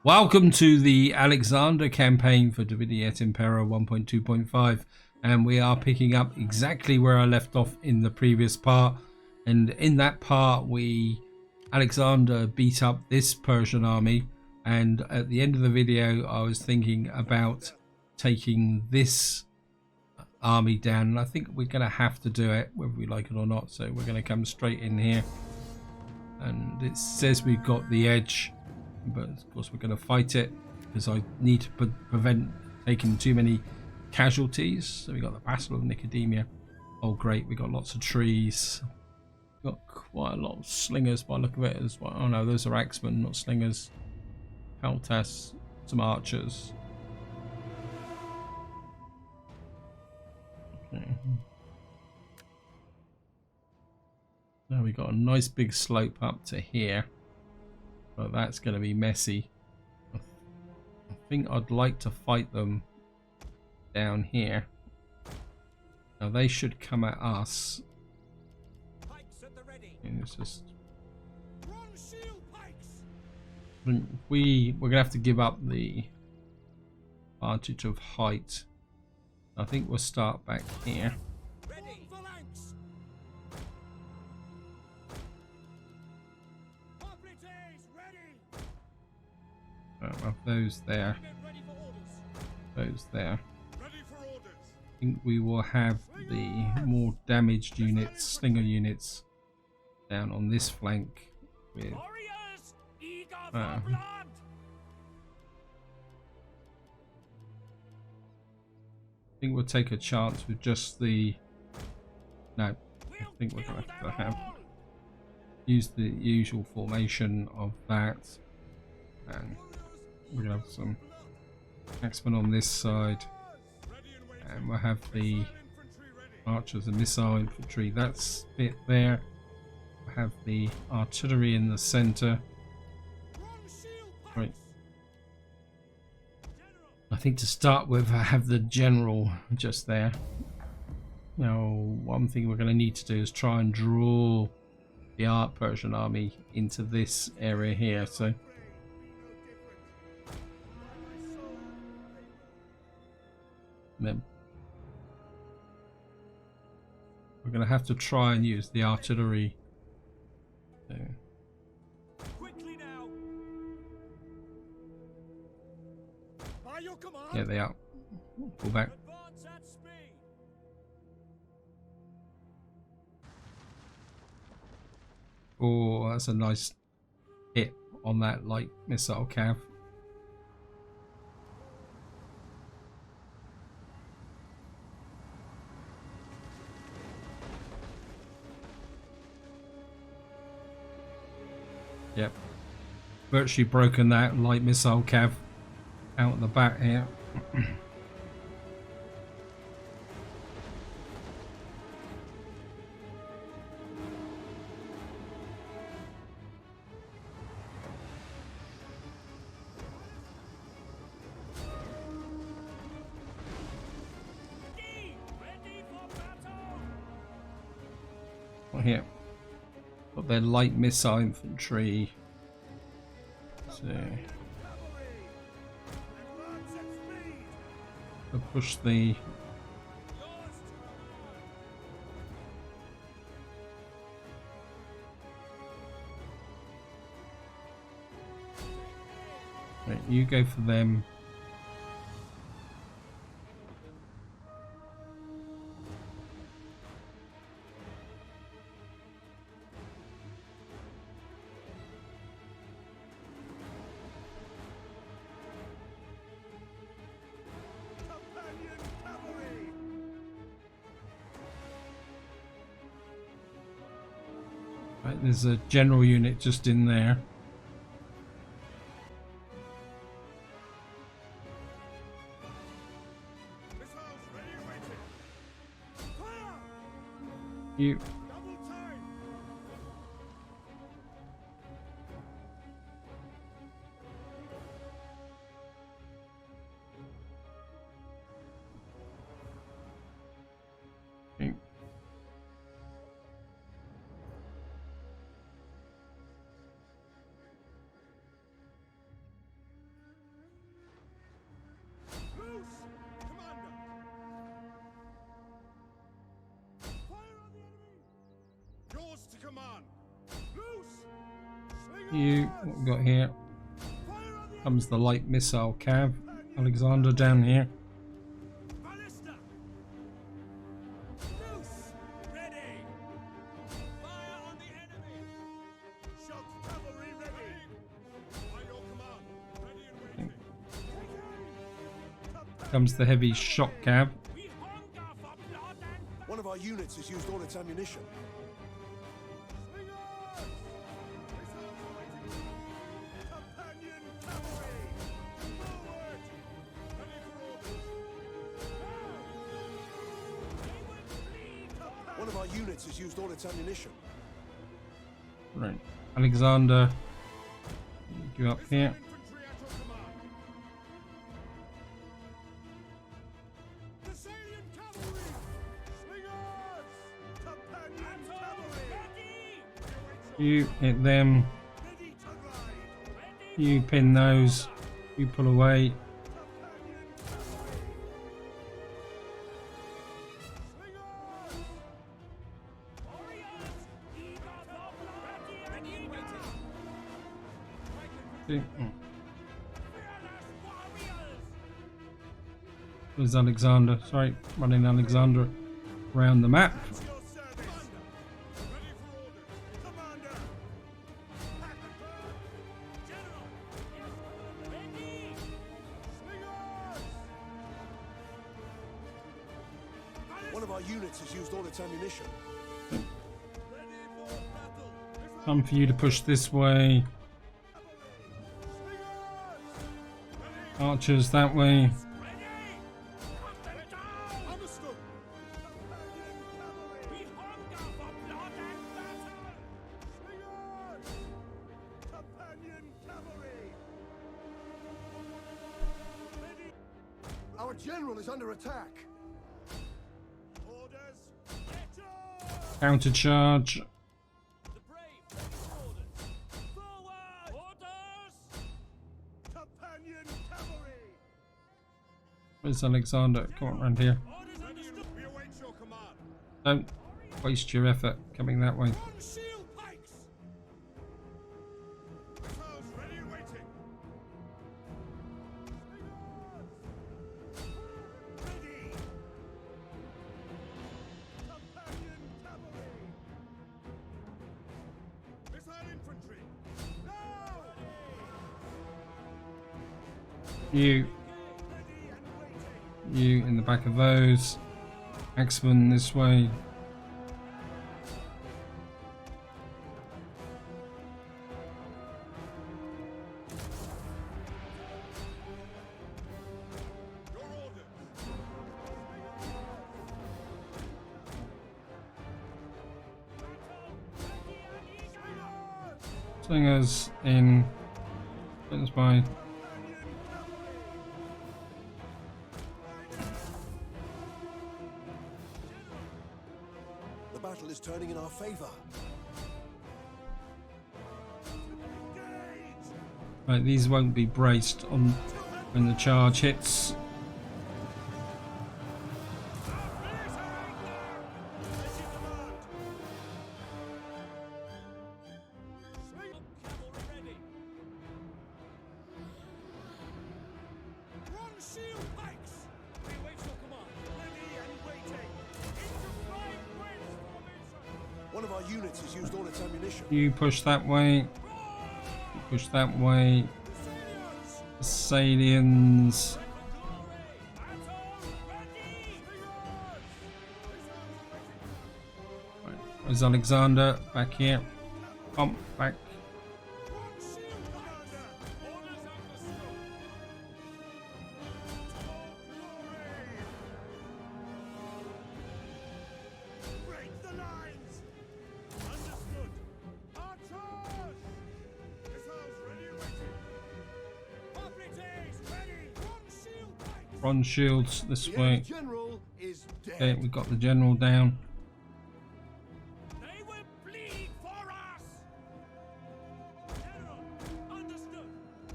Welcome to the Alexander campaign for Et Impera 1.2.5, and we are picking up exactly where I left off in the previous part. And in that part Alexander beat up this Persian army, and at the end of the video I was thinking about taking this army down, and I think we're going to have to do it whether we like it or not. So we're going to come straight in here, and it says we've got the edge, but of course we're going to fight it because I need to prevent taking too many casualties. So we got the Battle of Nikomedia. Oh great, we got lots of trees. Got quite a lot of slingers by the look of it as well. Oh no, those are axemen, not slingers. Peltas, some archers. Okay. Now we got a nice big slope up to here. But that's going to be messy. I think I'd like to fight them down here. Now they should come at us. And it's just we're gonna have to give up the advantage of height. I think we'll start back here. Of those there, those there. I think we will have the more damaged units, slinger units, down on this flank with I think we'll take a chance with just the I think we're going to have use the usual formation of that, and we're going to have some axemen on this side, and we'll have the archers and missile infantry. That's it there. We'll have the artillery in the center. Right. I think to start with I have the general just there. Now one thing we're going to need to do is try and draw the Persian army into this area here. So then we're going to have to try and use the artillery. So, yeah, they are. Pull back. Oh, that's a nice hit on that light missile cav. Yep, virtually broken that light missile cav out the back here. Well, here got their light missile infantry. So they'll push the right, you go for them. Right, there's a general unit just in there. You. Okay. You, what we got here? Comes the light missile cav. Alexander down here. Comes the heavy shock cav. One of our units has used all its ammunition. One of our units has used all its ammunition. Right, Alexander, you up here. You hit them. You pin those. You pull away. There's Alexander. Sorry, running Alexander around the map. One of our units has used all its ammunition. Time for you to push this way. Archers that way. Our general is under attack. Counter charge. Where's Alexander? Come on, round here. Don't waste your effort coming that way. You in the back of those. Axeman this way. Slingers in. Slingers by. The battle is turning in our favor. Right, these won't be braced on when the charge hits. One of our units has used all its ammunition. You push that way. You push that way. Salians. Right, where's Alexander? Back here. Pump back. Bronze shields this way. Okay, we got the general down. They will bleed for us. General, understood.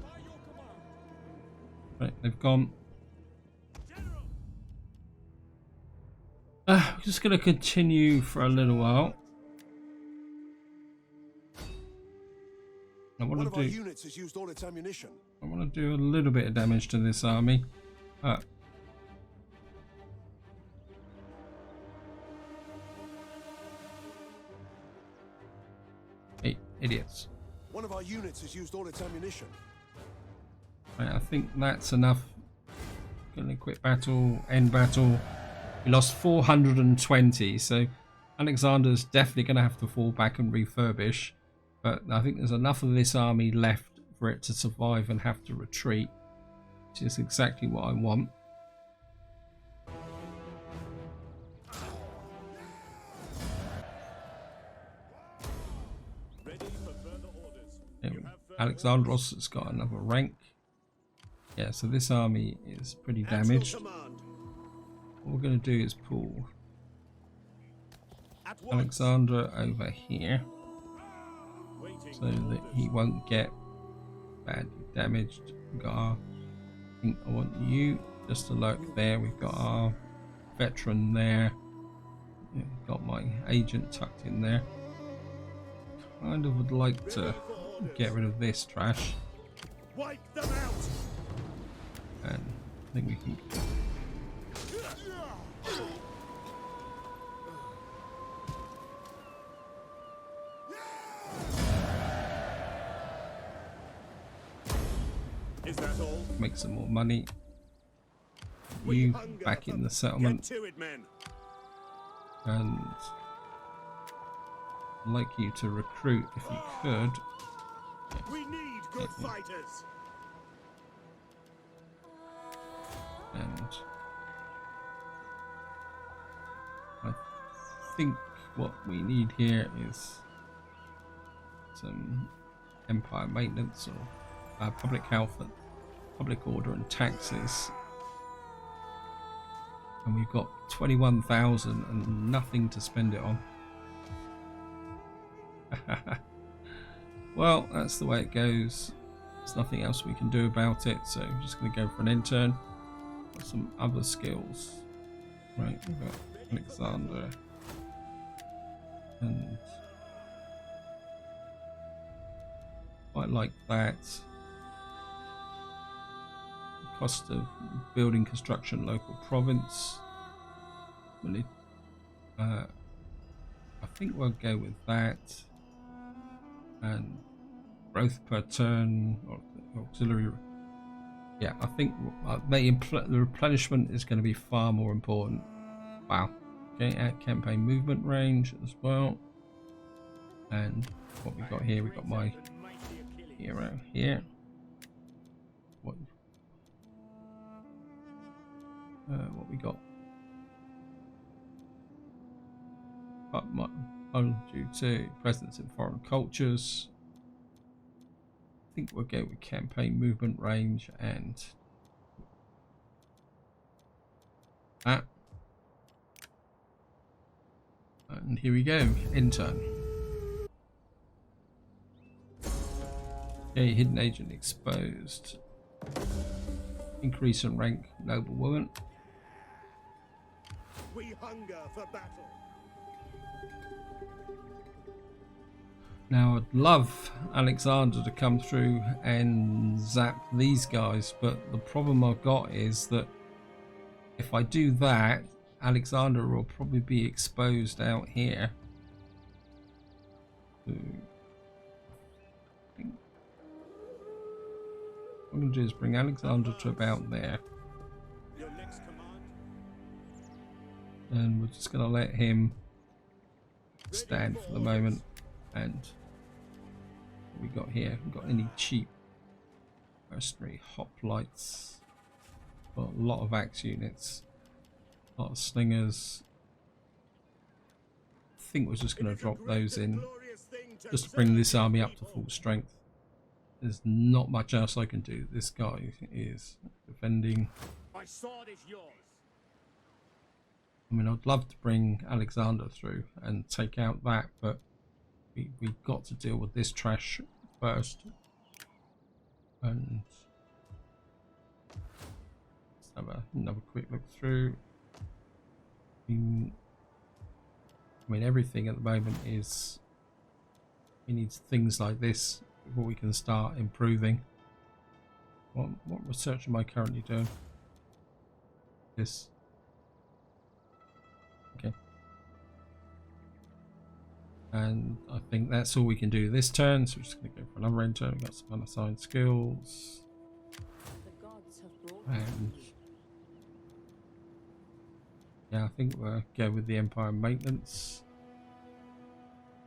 By your command. Right, they've gone. General. We're just going to continue for a little while. One want of to our do. units has used all its ammunition. I want to do a little bit of damage to this army. Hey, idiots. One of our units has used all its ammunition. Right, I think that's enough. Gonna quit battle, end battle. We lost 420, so Alexander's definitely gonna have to fall back and refurbish. But I think there's enough of this army left for it to survive and have to retreat, which is exactly what I want. Ready for further orders. Yeah, You have further Alexandros has got another rank. Yeah, so this army is pretty damaged. What we're going to do is pull at once. Alexander over here Waiting so that he won't get badly damaged. We've got our, I want you just to lurk there. We've got our veteran there. Yeah, we've got my agent tucked in there. Kind of would like to get rid of this trash, Wipe them out. and I think we can. Is that all? Make some more money. You back in the settlement, Get to it, men. and I'd like you to recruit if you could. We need good fighters. And I think what we need here is some empire maintenance or public health and public order and taxes. And we've got 21,000 and nothing to spend it on. Well, that's the way it goes. There's nothing else we can do about it, so I'm just going to go for an intern. Got some other skills. Right, we've got Alexander. And quite like that. Cost of building construction local province. Really, I think we'll go with that. And growth per turn or auxiliary. Yeah, I think the replenishment is going to be far more important. Wow. Okay, at campaign movement range as well. And what we got here, we got my hero here. What we got? Due to presence in foreign cultures. I think we'll go with campaign movement range and that. And here we go, intern. Okay, hidden agent exposed. Increase in rank, noble woman. We hunger for battle. Now I'd love Alexander to come through and zap these guys, but the problem I've got is that if I do that, Alexander will probably be exposed out here. So, what I'm going to do is bring Alexander to about there. Your next command. And we're just going to let him stand for the moment. And what we got here? We got any cheap mercenary hoplites? Got a lot of axe units, a lot of slingers. I think we're just going to drop those in just to bring this army up to full strength. There's not much else I can do. This guy is defending. My sword is yours. I mean, I'd love to bring Alexander through and take out that, but we've got to deal with this trash first. And let's have another quick look through. I mean, everything at the moment is, we need things like this before we can start improving. What research am I currently doing? This. Okay. And I think that's all we can do this turn, so we're just going to go for another end turn. We've got some unassigned skills. And yeah, I think we'll go with the Empire maintenance.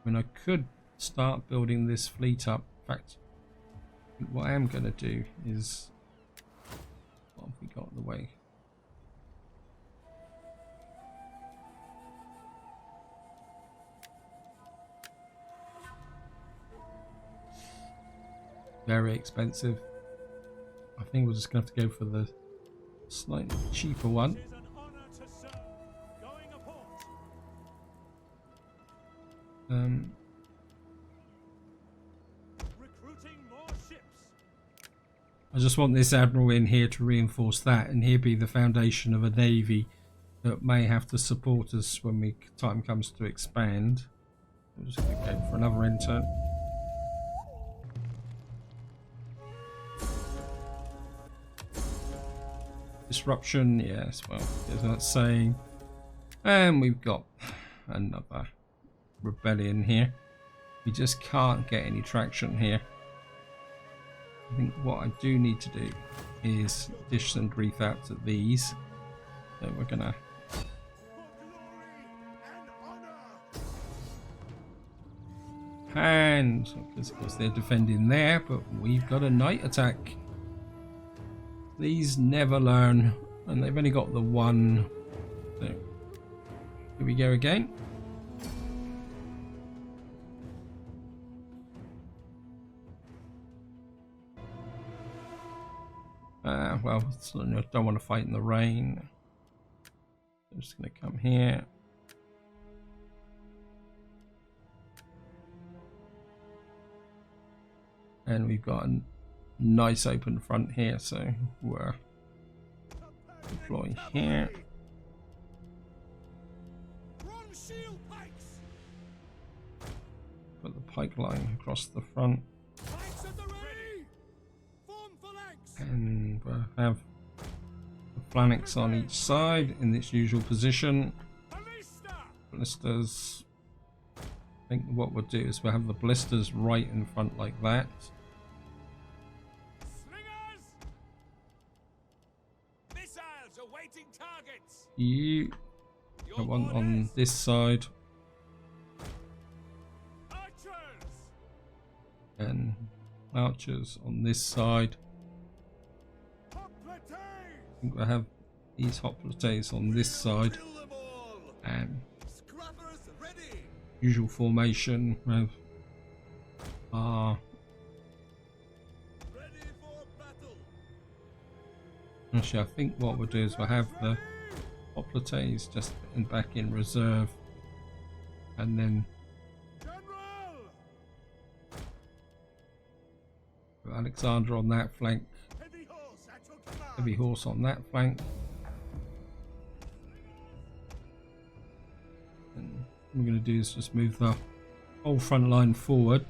I mean, I could start building this fleet up. In fact, I think what I am going to do is, what have we got in the way? Very expensive. I think we're just going to have to go for the slightly cheaper one. It is an honor to serve. Going aboard. Recruiting more ships. I just want this admiral in here to reinforce that, and he'll be the foundation of a navy that may have to support us when time comes to expand. I'm just going to go for another intern. Disruption, yes, well, there's that saying. And we've got another rebellion here. We just can't get any traction here. I think what I do need to do is dish some grief out to these. So we're gonna For glory and honor. hand, because of course they're defending there, but we've got a night attack. These never learn, and they've only got the one. So here we go again. Well, I don't want to fight in the rain. I'm just going to come here. And we've got a nice open front here, so we're deploying here. Run shield pikes. Put the pike line across the front. Pikes at the ready. Form phalanx. And we'll have the phalanx on each side in its usual position. Ballista. Blisters. I think what we'll do is we'll have the blisters right in front like that. Slingers. Missiles awaiting targets. You Your got one on orders. this side Archers. and archers on this side. Hoplite. I think we'll have these hoplites on this side, Kill them all. and Scrappers ready. usual formation with our Ready for battle. actually I think what we'll do is we'll have the hoplites just back in reserve, and then General. Alexander on that flank, Heavy horse at your command. heavy horse on that flank, and what we're going to do is just move the whole front line forward.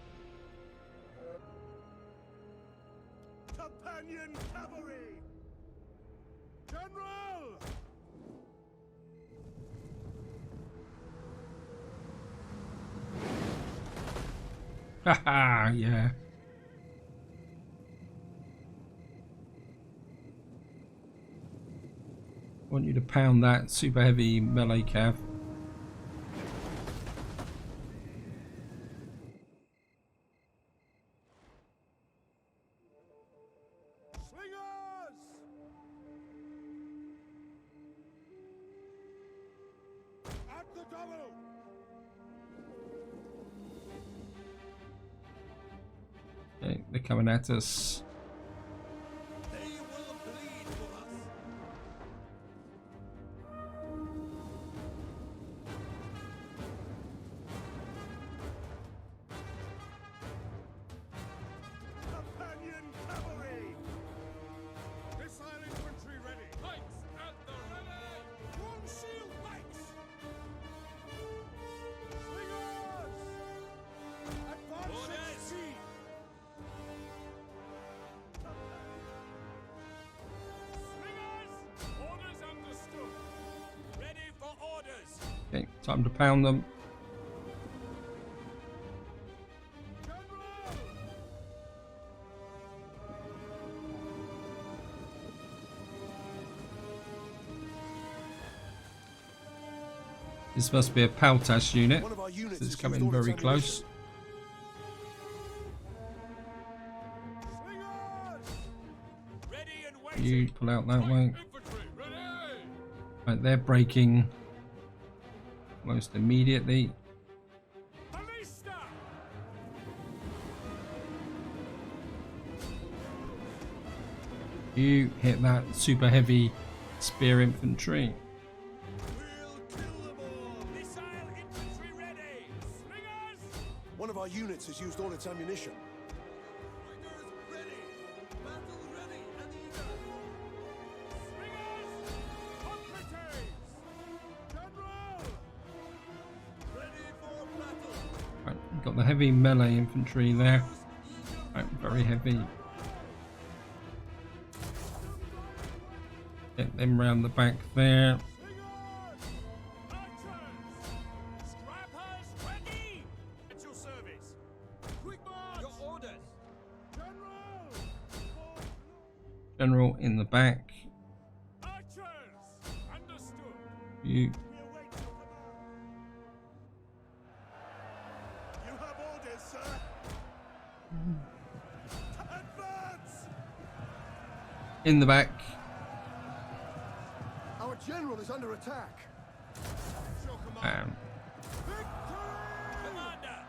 Companion cavalry. General. Haha, yeah. I want you to pound that super heavy melee cav. Slingers. At the double. Okay, they're coming at us. They will bleed for us. Companion cavalry. Missile infantry ready. Pikes at the ready. One shield pikes. Slingers. Advance at sea. Okay, time to pound them. This must be a Paltas unit. One of our units It's has coming used all very its close. Ready and waiting. You pull out that way. Infantry, ready. Right, they're breaking almost immediately. Ballista. You hit that super heavy spear infantry. We'll kill them all. Missile infantry ready. Slingers. One of our units has used all its ammunition. Fighters ready. Battle ready and eager. Slingers. Complites. General. Ready for battle. Right, you've got the heavy melee infantry there. Right, very heavy. Get them round the back there. Scrappers ready! At your service. Quick march! Your orders. General in the back. Archers! Understood. You We await your command. You have orders, sir. Advance! in the back. Our general is under attack. Your command. Um, Commander!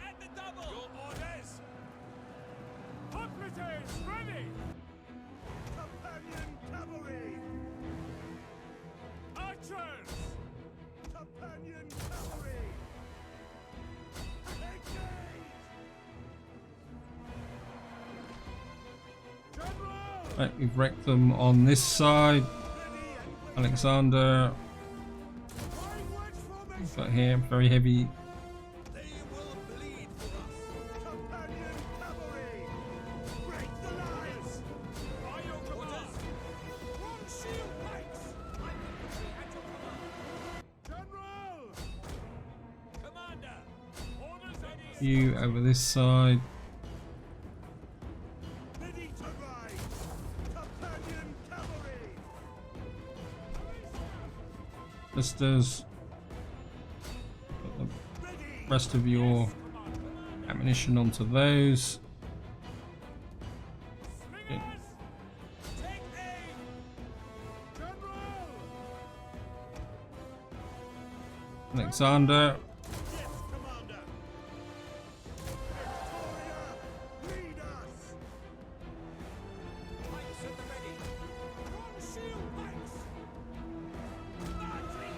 At the double! Your orders! Complites ready! Companion cavalry! Archers! Companion cavalry! Engage! General! right, we've wrecked them on this side. Alexander got here, very heavy. They will bleed for us. Companion cavalry! Break the lines! By your command! One shield pikes! My infantry at your command! General! Commander! Orders ready! You over this side. Ready to ride! Companion cavalry! Sisters. Put the Ready! rest of your ammunition onto those. Slingers! Take aim! General! Alexander. Yes, Commander! Victoria! Lead us! Pikes at the ready! One shield pikes! Marching!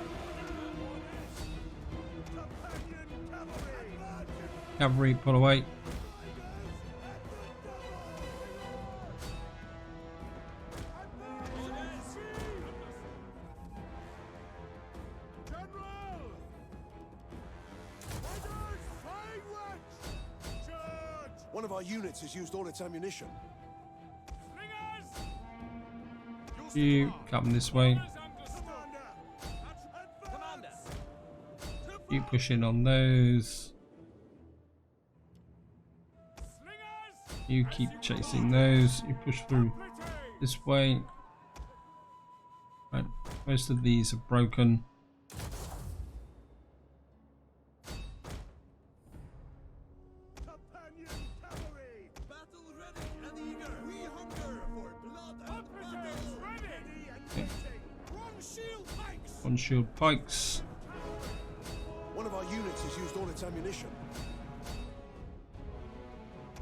Orders! Companion cavalry! Cavalry, pull away. Orders! General! Fighters, flying wedge! Charge! One of our units has used all its ammunition. Slingers! You come this way. Commander! Commander! You push in on those. Slingers! You keep chasing those. You push through this way. Right, most of these are broken. Companion cavalry! Battle ready and eager! We hunger for blood and battle! Ready and Okay. waiting! One shield pikes! One shield pikes. One of our units has used all its ammunition.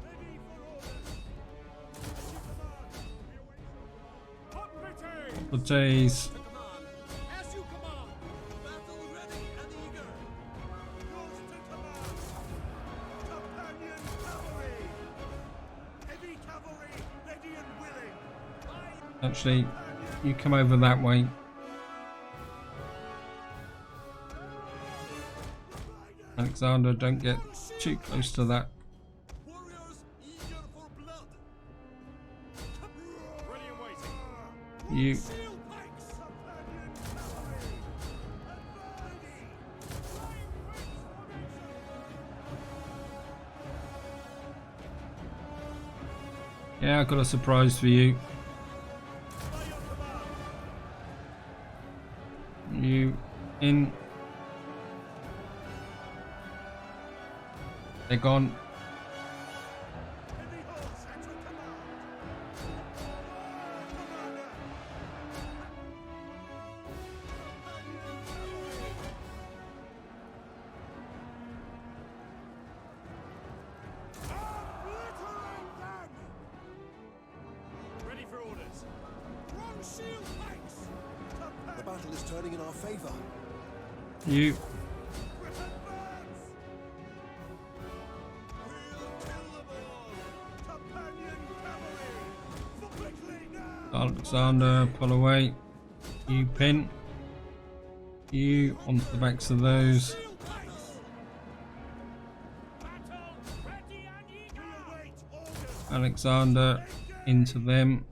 Ready for orders! As you command! We await your command! The days. To command! As you command! Battle ready and eager! Yours to command! Companion cavalry! Heavy cavalry ready and willing! Actually, you come over that way. Alexander, don't get too close to that. Warriors eager for blood! Ready and waiting! You Shield pikes! Companion cavalry! Yeah, I've got a surprise for you. You in. They're gone. Ready for orders. Wrong shield pikes. The battle is turning in our favor. You. Alexander, pull away. You pin. You onto the backs of those. Alexander into them.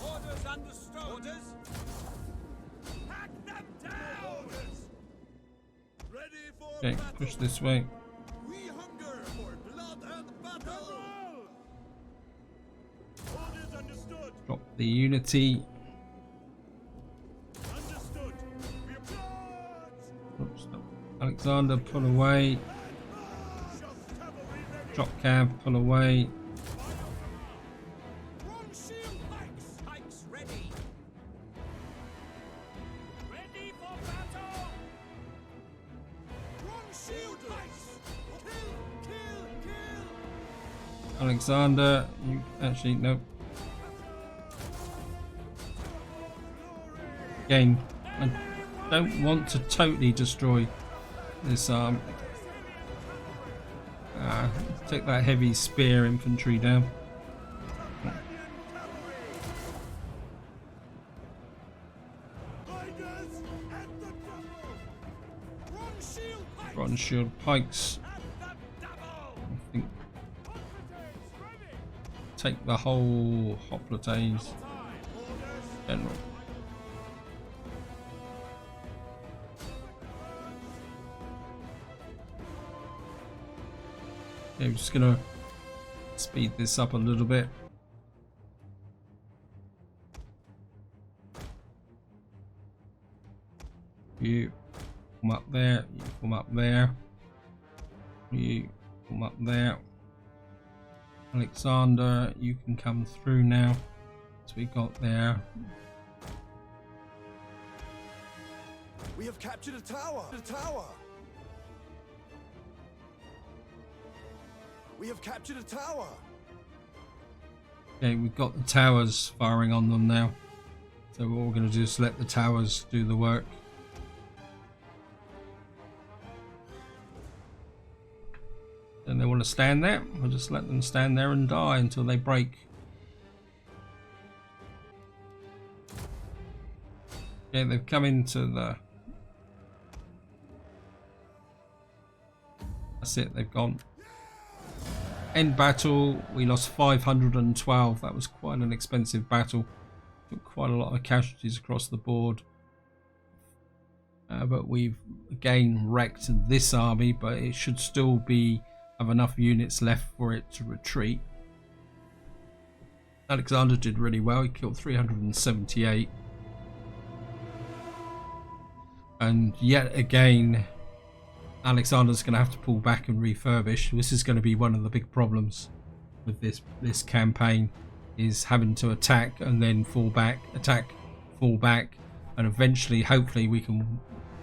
Orders understood. Orders. Hack them down. Ready for Okay, battle. push this way. We hunger for blood and battle. Orders understood. Drop the unity. Understood. We applaud. Oops, no. Alexander, pull away. Drop cab, pull away. Wrong shield pikes. Pikes ready. Ready for battle. Wrong shield pikes. Kill. Alexander, you actually no. Again, I don't want to totally destroy this take that heavy spear infantry down. Bronze shield pikes. I think take the whole hoplites. General. Okay, I'm just gonna speed this up a little bit. You come up there, you come up there, you come up there. Alexander, you can come through now. So we got there. We have captured a tower. A tower. We have captured a tower. Okay, we've got the towers firing on them now. So what we're going to do is let the towers do the work. And they want to stand there, we'll just let them stand there and die until they break. Okay, they've come into the... That's it, they've gone. End battle, we lost 512. That was quite an expensive battle. Took quite a lot of casualties across the board. But we've again wrecked this army, but it should still be have enough units left for it to retreat. Alexander did really well. He killed 378. And yet again, Alexander's going to have to pull back and refurbish. This is going to be one of the big problems with this campaign, is having to attack and then fall back, attack, fall back, and eventually, hopefully, we can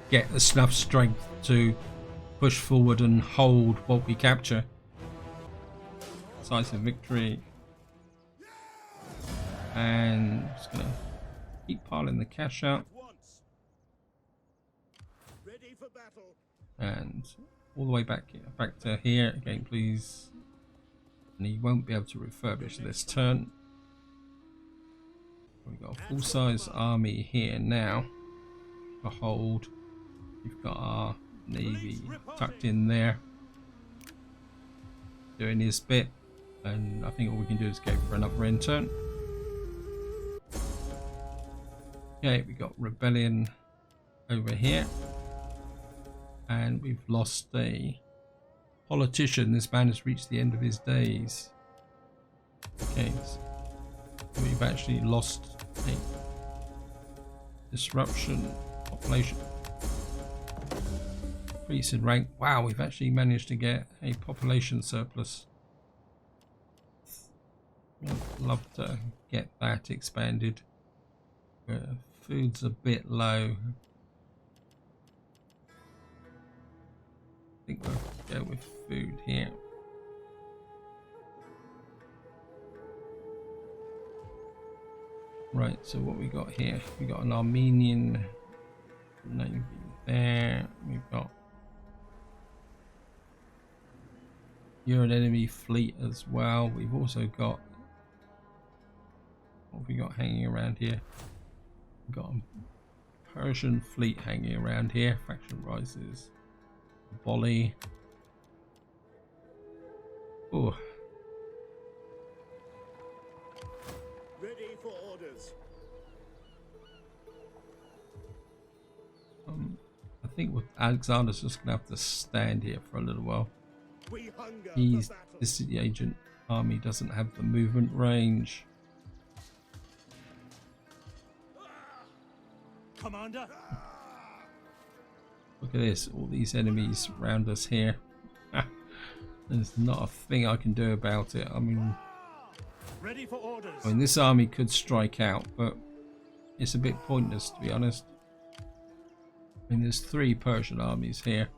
get enough strength to push forward and hold what we capture. Decisive victory. And just going to keep piling the cash up. Ready for battle. And all the way back to here again, please. And he won't be able to refurbish this turn. We've got a full-size army here now to hold. We've got our navy tucked in there, doing his bit, and I think all we can do is go for another end turn. Okay, we got rebellion over here. And we've lost a politician. This man has reached the end of his days. Okay, so we've actually lost a disruption population. Increase in rank. Wow, we've actually managed to get a population surplus. I'd love to get that expanded. Food's a bit low. I think we'll go with food here. Right, so what we got here? We got an Armenian navy there. We've got you're an enemy fleet as well. We've also got what have we got hanging around here? We've got a Persian fleet hanging around here. Faction rises. Volley. Oh. Ready for orders. I think Alexander's just gonna have to stand here for a little while. We hunger He's for battle. this agent army doesn't have the movement range. Commander. Look at this, all these enemies around us here. There's not a thing I can do about it. I mean, Ready for orders. this army could strike out, but it's a bit pointless to be honest. I mean, there's 3 Persian armies here.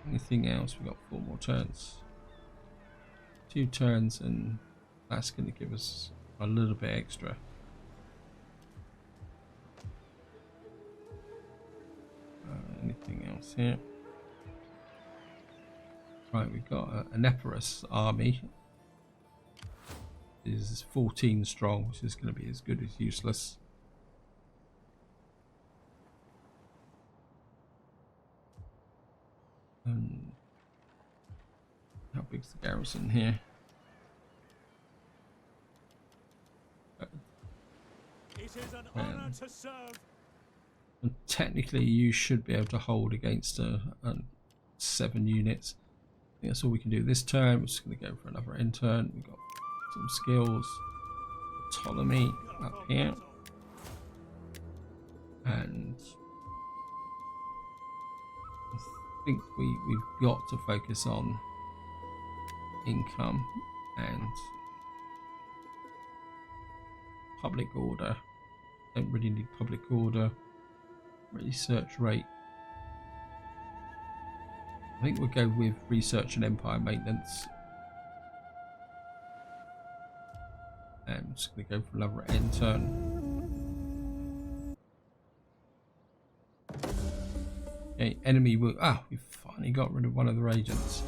Anything else? We got 4 more turns. 2 turns, and that's going to give us a little bit extra. Anything else here? Right, we've got an Epirus army. It is 14 strong, which is going to be as good as useless. How big's the garrison here? It is an honor to serve. And technically, you should be able to hold against 7 units. I think that's all we can do this turn. We're just going to go for another end turn. We've got some skills. Ptolemy up here. And I think we've got to focus on income and public order. Don't really need public order. Research rate. I think we'll go with research and empire maintenance. And I'm just going to go for another end turn. Okay, enemy will. We finally got rid of one of their agents.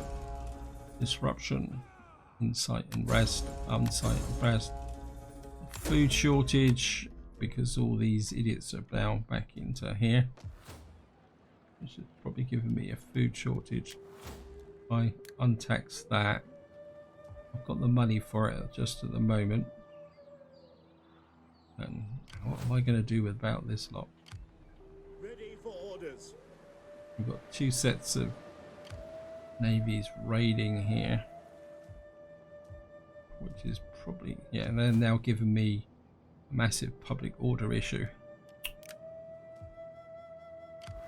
Disruption, insight and rest, insight and rest. Food shortage because all these idiots are now back into here. Which is probably giving me a food shortage. I untax that. I've got the money for it just at the moment. And what am I going to do about this lot? Ready for orders. We've got 2 sets of navies raiding here, which is probably, yeah, and they're now giving me a massive public order issue.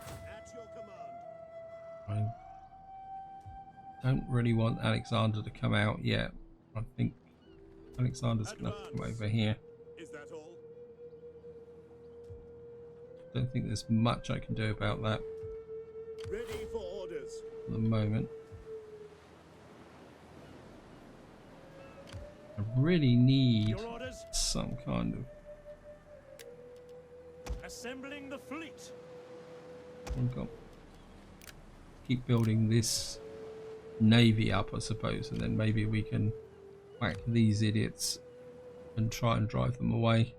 At your command. I don't really want Alexander to come out yet. I think Alexander's going to have to come over here. Is that all? Don't think there's much I can do about that Ready for orders. at the moment. I really need Your orders. some kind of. Assembling the fleet. We've got keep building this navy up, I suppose, and then maybe we can whack these idiots and try and drive them away.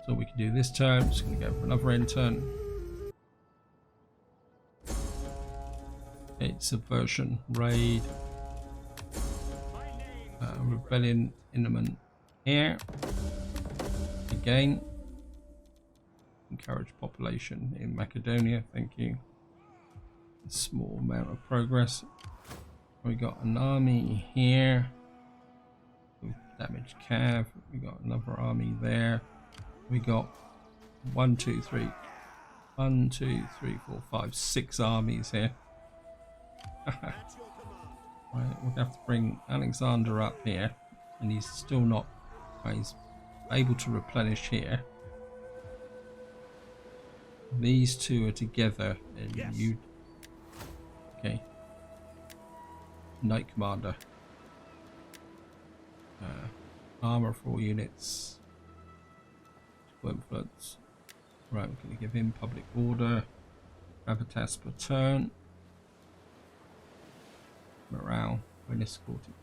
So we can do this turn. I'm just going to go for another end turn. Okay, subversion, raid, rebellion, imminent here. Again. Encourage population in Macedonia. Thank you. A small amount of progress. We got an army here. Damaged cav. We got another army there. We got 1, 2, 3, 1, 2, 3, 4, 5, 6 armies here. Right, we're gonna have to bring Alexander up here, and he's still not. He's able to replenish here. These two are together, and Yes. you. Okay. Knight Commander. Armor for all units. Influence. Right, we're going to give him public order. Gravitas per turn. Morale when escorted.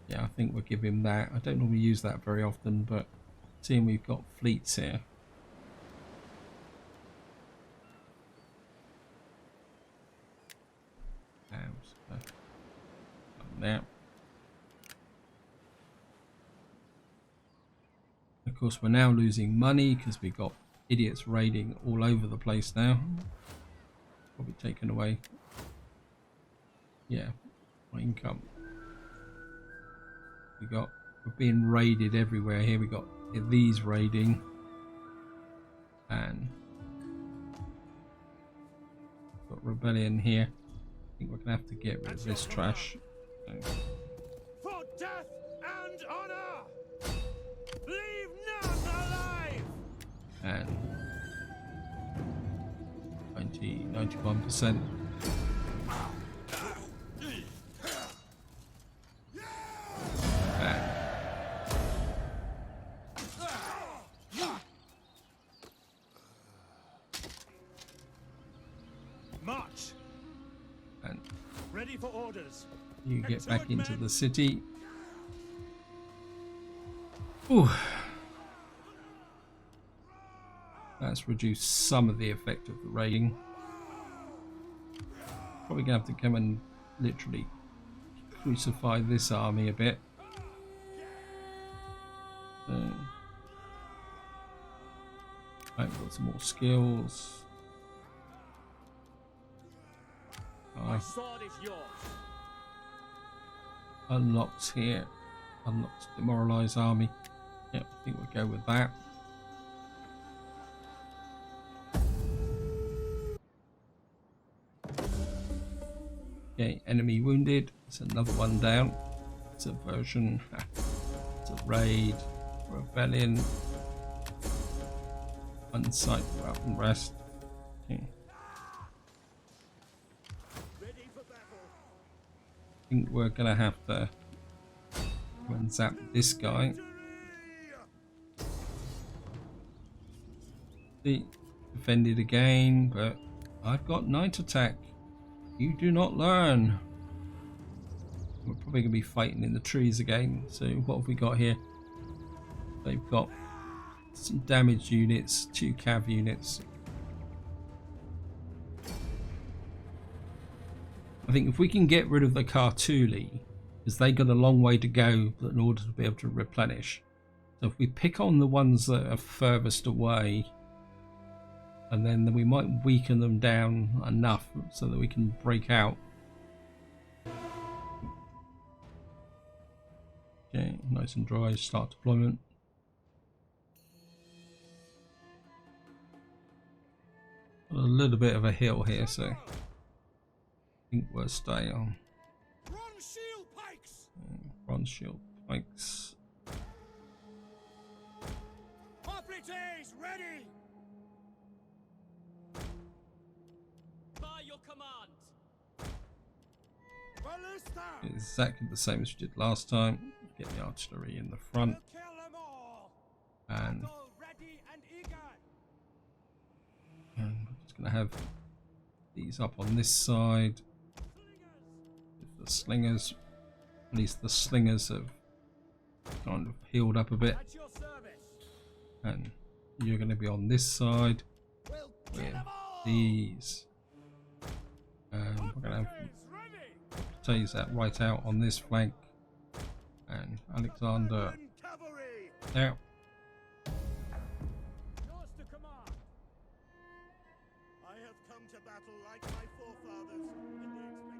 Yeah, I think we'll give him that. I don't normally use that very often, but seeing we've got fleets here. There. Of course, we're now losing money because we've got idiots raiding all over the place now. Probably taken away. Yeah, my income. We're being raided everywhere. Here we got these raiding, and got rebellion here. I think we're gonna have to get rid of this trash. For death and honor! Leave none alive! And 91%. March! And Ready for orders. you get back into the city. Ooh. That's reduced some of the effect of the raiding. Probably gonna have to come and literally crucify this army a bit. Right, got some more skills. My sword is yours. Unlocks here. Unlocks demoralize army. Yep, I think we'll go with that. Okay, enemy wounded. It's another one down. Subversion. It's a raid. Rebellion. Unsight up and rest. Okay. Ready for battle. I think we're gonna have to go and zap this guy. See, defended again, but I've got night attack. You do not learn. We're probably gonna be fighting in the trees again. So what have we got here? They've got some damaged units, 2 cav units. I think if we can get rid of the Cartuli, because they got a long way to go in order to be able to replenish. So if we pick on the ones that are furthest away, and then we might weaken them down enough so that we can break out. Okay, nice and dry, start deployment. A little bit of a hill here, so I think we'll stay on. Bronze shield pikes! Bronze shield pikes. Hoplites ready! By your command. Ballista! Exactly the same as we did last time. Get the artillery in the front, We'll kill them all! and Battle ready and eager! we're just gonna have these up on this side. The slingers, at least the slingers have kind of healed up a bit, At your service! and you're going to be on this side We'll kill with them all! these. And we're going to have Hoplites ready! Taze that right out on this flank, and Alexander Roman cavalry! out. have come to battle like my forefathers, and the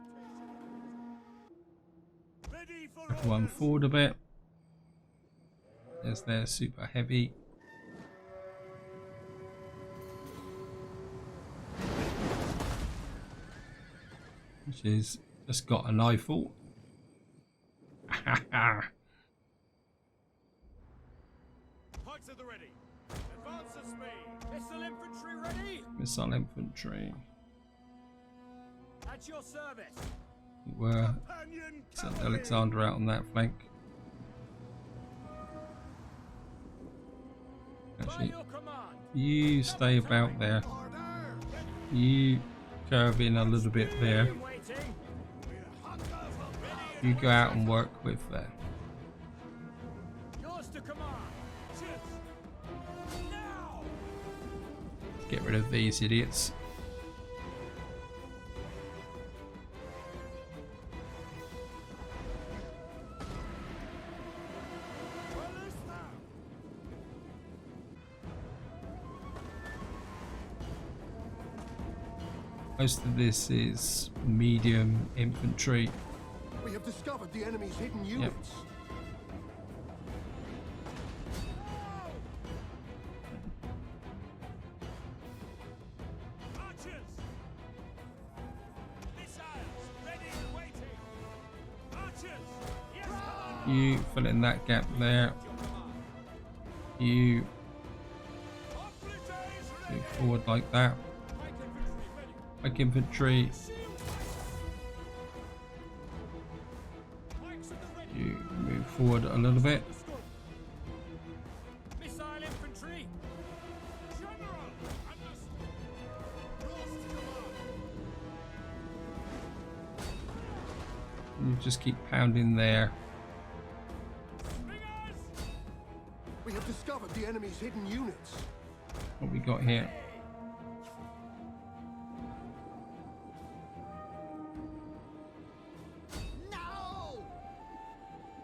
expectation. Ready for One orders. forward a bit. There's their super heavy. Which is just got an Eiffel. Pikes at the ready. Advance at speed. Missile infantry ready. Missile infantry. At your service. We're Companion sent cavalry. Alexander out on that flank. By Actually, your command. you stay about there. You curve in a little bit there. In waiting. You go out and work with there. Yours to command. Now. Get rid of these idiots. Most of this is medium infantry. We have discovered the enemy's hidden units. Archers. Missiles ready and waiting. Archers. Yes, commander. You fill in that gap there. You move forward like that. Pike infantry. You move forward a little bit. Missile infantry. General. Understood. Yours to command. You just keep pounding there. Springers. We have discovered the enemy's hidden units. What we got here? No!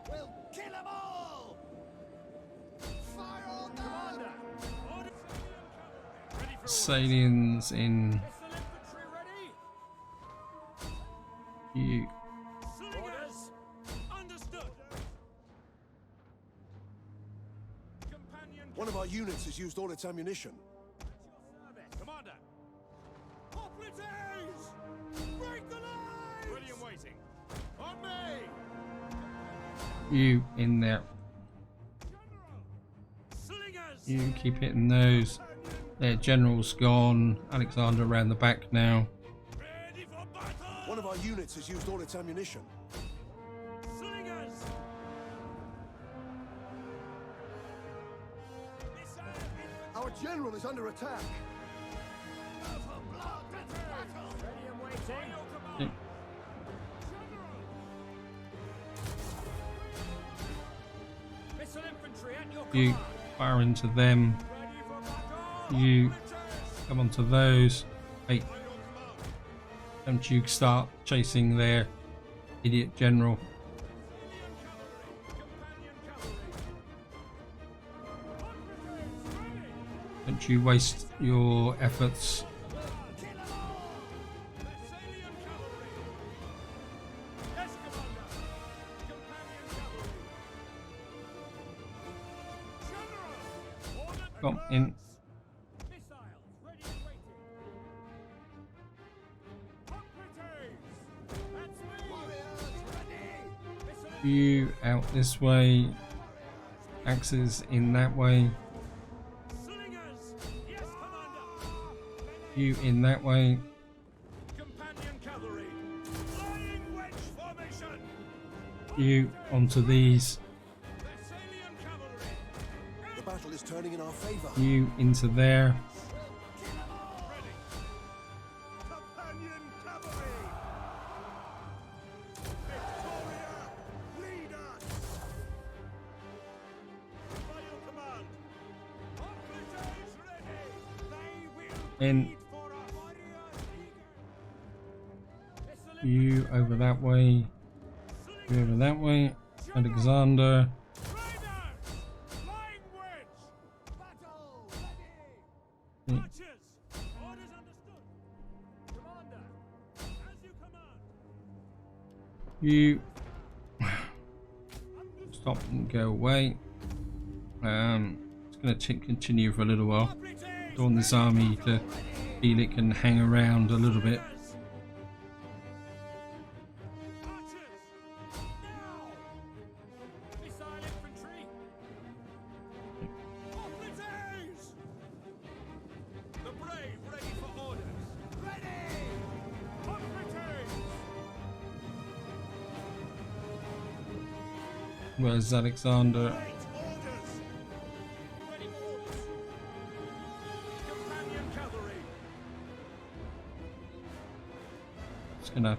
We'll kill them all! Fire on them! Order. Ready for Salians in. Missile infantry ready. You Slingers. Understood. Companion. One of our units has used all its ammunition. Commander. Hoplites! Break the lines! Ready and waiting. On me! you in there. Slingers! You keep hitting those. Their general's gone. Alexander around the back now. Ready for battle! One of our units has used all its ammunition. Slingers! Missile infantry! Our general is under attack. For blood! Battle! Ready and waiting. Your command! Yeah. Missile infantry at your You command. fire into them. Ready for battle! You Hoplites! come onto those. Hey, By your command! don't you start chasing their idiot general. Companion cavalry! Hoplites ready! Don't you waste your efforts. Kill them all! Thessalian cavalry! Yes, commander! Companion cavalry! General! Order Come in. Missiles ready and waiting! Hoplites! At speed! Warriors ready! Missile You out this way. Axes in that way. slingers! Yes, commander! You in that way. Companion cavalry! Flying wedge formation! You onto these. Thessalian cavalry! The battle is turning in our favor. You into there. Kill them all! Ready! Companion cavalry! Victoria! Lead us! By your command! Hoplites ready! They will In. bleed for our warriors eager! You over that way. You over that way. Alexander. Riders! Flying wedge! Battle ready! Mm. Archers! Orders understood! You stop and go away. It's going to continue for a little while. Don't want this army to feel it can hang around a little bit. Missile infantry. Operatives! The brave ready for orders. Ready! Operatives! Where's Alexander? Wait orders! Ready for orders. Companion cavalry. Just gonna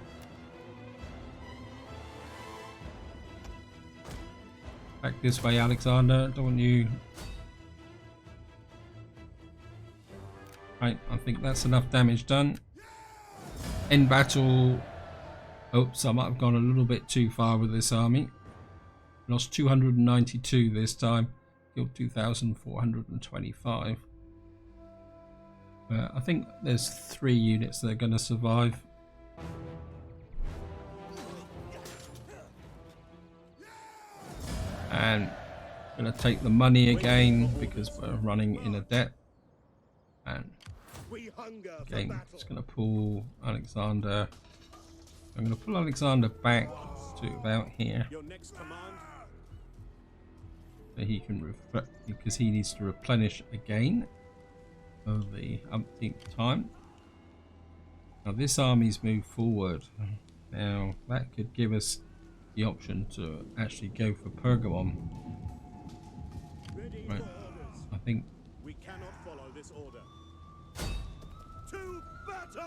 back this way, Alexander. Don't want you. Right, I think that's enough damage done. End battle. Oops, I might have gone a little bit too far with this army. Lost 292 this time. Killed 2,425. I think there's 3 units that are going to survive. And going to take the money again because we're running in a debt. And We hunger for again, battle. just going to pull Alexander. I'm going to pull Alexander back to about here. Your next command. So he can because he needs to replenish again for the umpteenth time. Now this army's moved forward. Now that could give us the option to actually go for Pergamon. Ready Right. for orders. I think We cannot follow this order. To battle!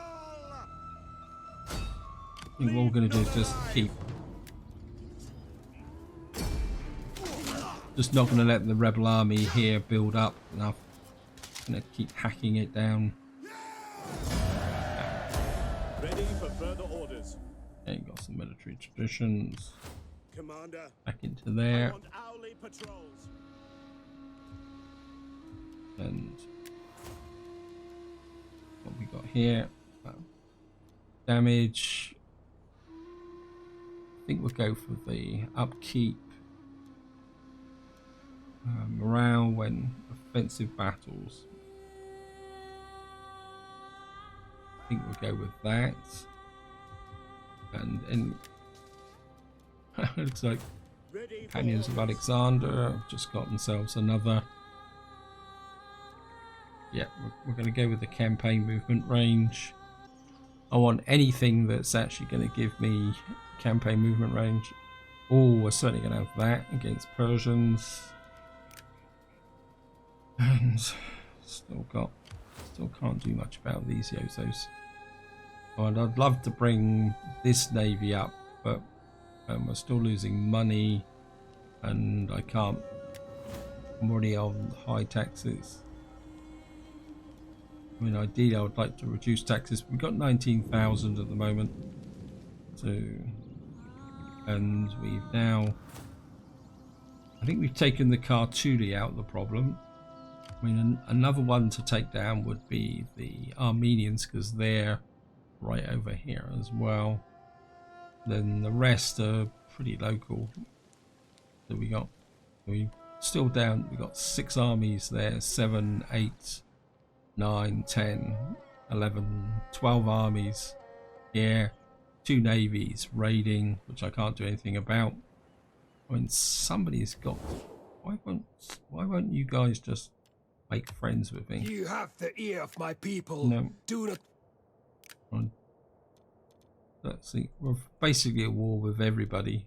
what we're going to do is just keep. Just not going to let the rebel army here build up enough. Going to keep hacking it down. Ready for further orders. Okay, got some military traditions. Commander, Back into I there. want hourly patrols. And what we got here? Damage. I think we'll go for the upkeep. Morale when offensive battles. I think we'll go with that. And looks like Ready for Companions of orders. Alexander have just got themselves another. Yeah, we're going to go with the campaign movement range. I want anything that's actually going to give me campaign movement range. Oh, we're certainly going to have that against Persians. And still can't do much about these Yozos. Oh, and I'd love to bring this navy up, but we're still losing money, and I can't. I'm already on high taxes. I mean, ideally, I would like to reduce taxes. We've got 19,000 at the moment, and we've now. I think we've taken the Kartuli out of the problem. I mean, another one to take down would be the Armenians because they're right over here as well. Then the rest are pretty local. So we still down. We got 6 armies there, 7, 8, 9, 10, 11, 12 armies here, 2 navies raiding, which I can't do anything about. I mean, somebody's got. Why won't you guys just make friends with me? You have the ear of my people. No. Do not. Let's see. We're basically at war with everybody.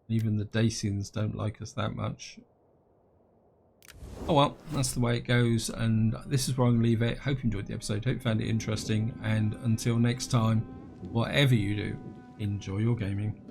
Even the Dacians don't like us that much. Oh well, that's the way it goes, and this is where I'm going to leave it. Hope you enjoyed the episode. Hope you found it interesting, and until next time, whatever you do, enjoy your gaming.